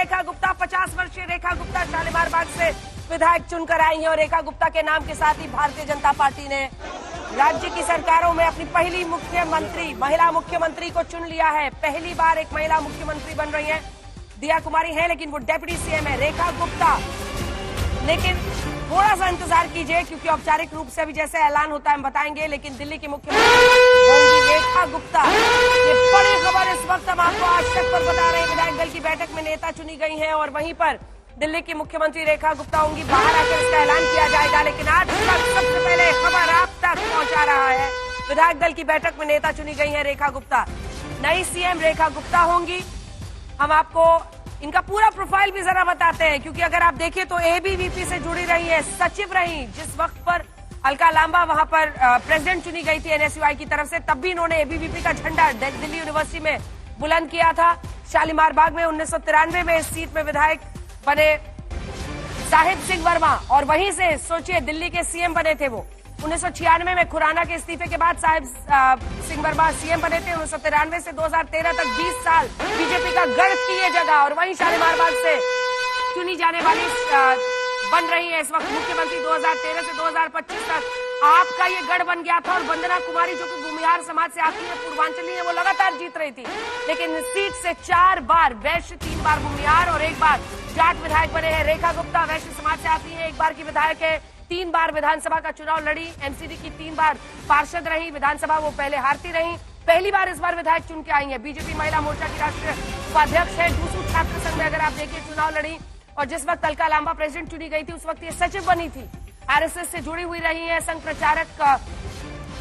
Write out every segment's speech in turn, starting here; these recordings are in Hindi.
रेखा गुप्ता, 50 वर्षीय रेखा गुप्ता शालीमार बाग से विधायक चुनकर आई हैं और रेखा गुप्ता के नाम के साथ ही भारतीय जनता पार्टी ने राज्य की सरकारों में अपनी पहली महिला मुख्यमंत्री को चुन लिया है। पहली बार एक महिला मुख्यमंत्री बन रही है। दिया कुमारी है लेकिन वो डेप्यूटी सीएम है रेखा गुप्ता। लेकिन थोड़ा सा इंतजार कीजिए क्योंकि औपचारिक रूप से अभी जैसे ऐलान होता है हम बताएंगे, लेकिन दिल्ली की मुख्यमंत्री होंगी रेखा गुप्ता। ये बड़ी खबर इस वक्त हम आपको आज तक पर बता रहे हैं। विधायक दल की बैठक में नेता चुनी गई हैं और वहीं पर दिल्ली की मुख्यमंत्री रेखा गुप्ता होंगी। बाहर आकर इसका ऐलान किया जाएगा, लेकिन आज सबसे पहले खबर आप तक पहुंचा रहा है। विधायक दल की बैठक में नेता चुनी गई है रेखा गुप्ता, नई सीएम रेखा गुप्ता होंगी। हम आपको इनका पूरा प्रोफाइल भी जरा बताते हैं क्योंकि अगर आप देखें तो एबीवीपी से जुड़ी रही है, सचिव रही। जिस वक्त पर अलका लांबा वहां पर प्रेसिडेंट चुनी गई थी एनएसयूआई की तरफ से, तब भी इन्होंने एबीवीपी का झंडा दिल्ली यूनिवर्सिटी में बुलंद किया था। शालीमार बाग में 1993 में इस सीट में विधायक बने साहिब सिंह वर्मा और वहीं से सोचिए दिल्ली के सीएम बने थे वो। 1996 में खुराना के इस्तीफे के बाद साहिब सिंह वर्मा सीएम बने थे। 1993 से 2013 तक 20 साल बीजेपी का गढ़ थी ये जगह और वहीं शालीमार बाग से चुनी जाने वाली बन रही है इस वक्त मुख्यमंत्री। 2013 से 2025 तक आपका ये गढ़ बन गया था और वंदना कुमारी जो कि भूमिहार समाज से आती है, पूर्वांचली है, वो लगातार जीत रही थी। लेकिन इस सीट से 4 बार वैश्य, 3 बार भूमिहार और 1 बार जाट विधायक बने हैं। रेखा गुप्ता वैश्य समाज से आती है, 1 बार की विधायक है, 3 बार विधानसभा का चुनाव लड़ी, एमसीडी की 3 बार पार्षद रही, विधानसभा वो पहले हारती रही। पहली बार इस बार विधायक चुन के आई है। बीजेपी महिला मोर्चा की राष्ट्रीय उपाध्यक्ष है। दूसरी छात्र संघ में अगर आप देखिए चुनाव लड़ी और जिस वक्त अलका लांबा प्रेसिडेंट चुनी गई थी उस वक्त ये सचिव बनी थी। आरएसएस से जुड़ी हुई रही है। संघ प्रचारक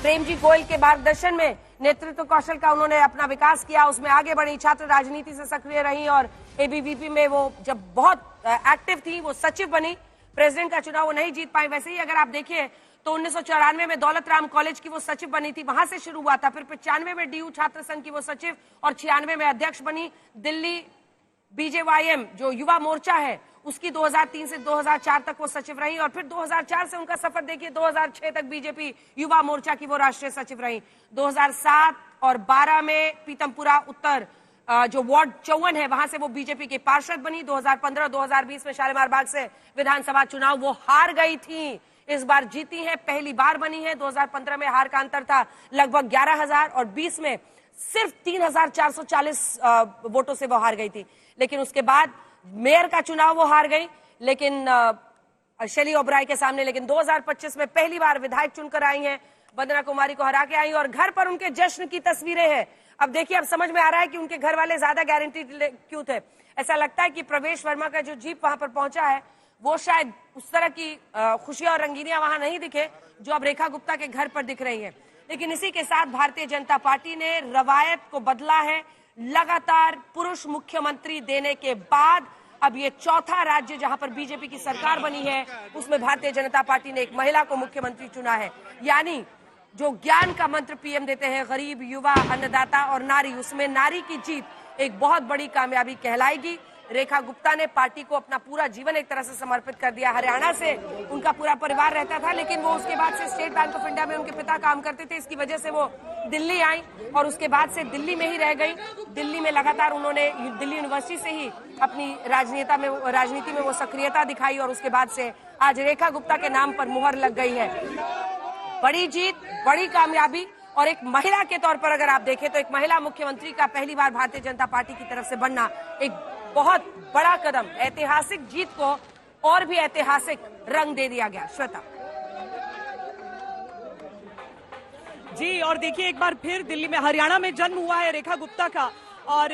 प्रेमजी गोयल के मार्गदर्शन में नेतृत्व कौशल का उन्होंने अपना विकास किया, उसमें आगे बढ़ी। छात्र राजनीति से सक्रिय रही और एबीवीपी में वो जब बहुत एक्टिव थी वो सचिव बनी। प्रेसिडेंट का चुनाव वो नहीं जीत पाई। वैसे ही अगर आप देखिए तो 1994 में दौलत राम कॉलेज की वो सचिव बनी थी, वहां से शुरू हुआ था। फिर 95 में डीयू छात्र संघ की वो सचिव और 96 में अध्यक्ष बनी। दिल्ली बीजेवाईएम जो युवा मोर्चा है उसकी 2003 से 2004 तक वो सचिव रही और फिर 2004 से उनका सफर देखिए 2006 तक बीजेपी युवा मोर्चा की वो राष्ट्रीय सचिव रही। 2007 और 12 में पीतमपुरा उत्तर जो वार्ड 54 है वहां से वो बीजेपी के पार्षद बनी। 2015-2020 में शालीमार बाग से विधानसभा चुनाव वो हार गई थी, इस बार जीती है, पहली बार बनी है। 2015 में हार का अंतर था लगभग 11,000 और 20 में सिर्फ 3,440 वोटों से वो हार गई थी। लेकिन उसके बाद मेयर का चुनाव वो हार गई लेकिन शैली ओबराय के सामने। लेकिन 2025 में पहली बार विधायक चुनकर आई हैं, वंदना कुमारी को हरा के आई और घर पर उनके जश्न की तस्वीरें हैं। अब देखिए अब समझ में आ रहा है कि उनके घर वाले ज्यादा गारंटी क्यों थे। ऐसा लगता है कि प्रवेश वर्मा का जो जीप वहां पर पहुंचा है वो शायद उस तरह की खुशियां और रंगीनियां वहां नहीं दिखे जो अब रेखा गुप्ता के घर पर दिख रही है। लेकिन इसी के साथ भारतीय जनता पार्टी ने रवायत को बदला है। लगातार पुरुष मुख्यमंत्री देने के बाद अब ये चौथा राज्य जहां पर बीजेपी की सरकार बनी है उसमें भारतीय जनता पार्टी ने एक महिला को मुख्यमंत्री चुना है। यानी जो ज्ञान का मंत्र पीएम देते हैं, गरीब, युवा, अन्नदाता और नारी, उसमें नारी की जीत एक बहुत बड़ी कामयाबी कहलाएगी। रेखा गुप्ता ने पार्टी को अपना पूरा जीवन एक तरह से समर्पित कर दिया। हरियाणा से उनका पूरा परिवार रहता था लेकिन वो उसके बाद से स्टेट बैंक ऑफ इंडिया में उनके पिता काम करते थे, इसकी वजह से वो दिल्ली आई और उसके बाद से दिल्ली में ही रह गई। दिल्ली में लगातार उन्होंने दिल्ली यूनिवर्सिटी से ही अपनी राजनीति में वो सक्रियता दिखाई और उसके बाद से आज रेखा गुप्ता के नाम पर मुहर लग गई है। बड़ी जीत, बड़ी कामयाबी और एक महिला के तौर पर अगर आप देखें तो एक महिला मुख्यमंत्री का पहली बार भारतीय जनता पार्टी की तरफ से बनना एक बहुत बड़ा कदम, ऐतिहासिक जीत को और भी ऐतिहासिक रंग दे दिया गया। श्वेता जी, और देखिए एक बार फिर दिल्ली में, हरियाणा में जन्म हुआ है रेखा गुप्ता का और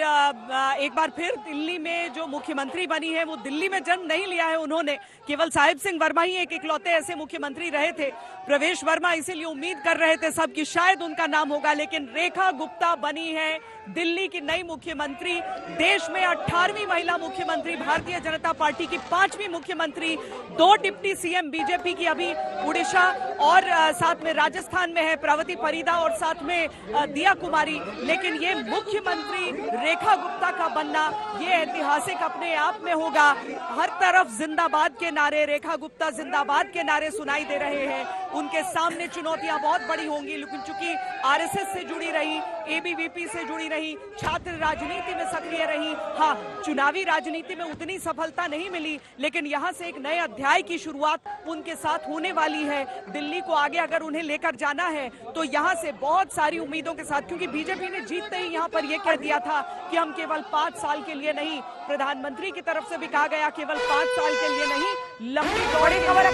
एक बार फिर दिल्ली में जो मुख्यमंत्री बनी है वो दिल्ली में जन्म नहीं लिया है उन्होंने। केवल साहिब सिंह वर्मा ही एक इकलौते ऐसे मुख्यमंत्री रहे थे। प्रवेश वर्मा इसीलिए उम्मीद कर रहे थे सब कि शायद उनका नाम होगा, लेकिन रेखा गुप्ता बनी है दिल्ली की नई मुख्यमंत्री। देश में 18वीं महिला मुख्यमंत्री, भारतीय जनता पार्टी की 5वीं मुख्यमंत्री, 2 डिप्टी सीएम बीजेपी की, अभी उड़ीसा और साथ में राजस्थान में है प्रवती परिदा और साथ में दिया कुमारी। लेकिन ये मुख्यमंत्री रेखा गुप्ता का बनना ये ऐतिहासिक अपने आप में होगा। हर तरफ जिंदाबाद के नारे, रेखा गुप्ता जिंदाबाद के नारे सुनाई दे रहे हैं। उनके सामने चुनौतियां बहुत बड़ी होंगी, लेकिन चूंकि आरएसएस से जुड़ी रही, एबीवीपी से जुड़ी रही, छात्र राजनीति में सक्रिय रही, हाँ चुनावी राजनीति में उतनी सफलता नहीं मिली, लेकिन यहाँ से एक नए अध्याय की शुरुआत उनके साथ होने वाली है। दिल्ली को आगे अगर उन्हें लेकर जाना है तो यहाँ से बहुत सारी उम्मीदों के साथ, क्योंकि बीजेपी ने जीतते ही यहाँ पर यह कह दिया था कि हम केवल 5 साल के लिए नहीं, प्रधानमंत्री की तरफ से भी कहा गया केवल 5 साल के लिए नहीं, लंबी दौड़ के लिए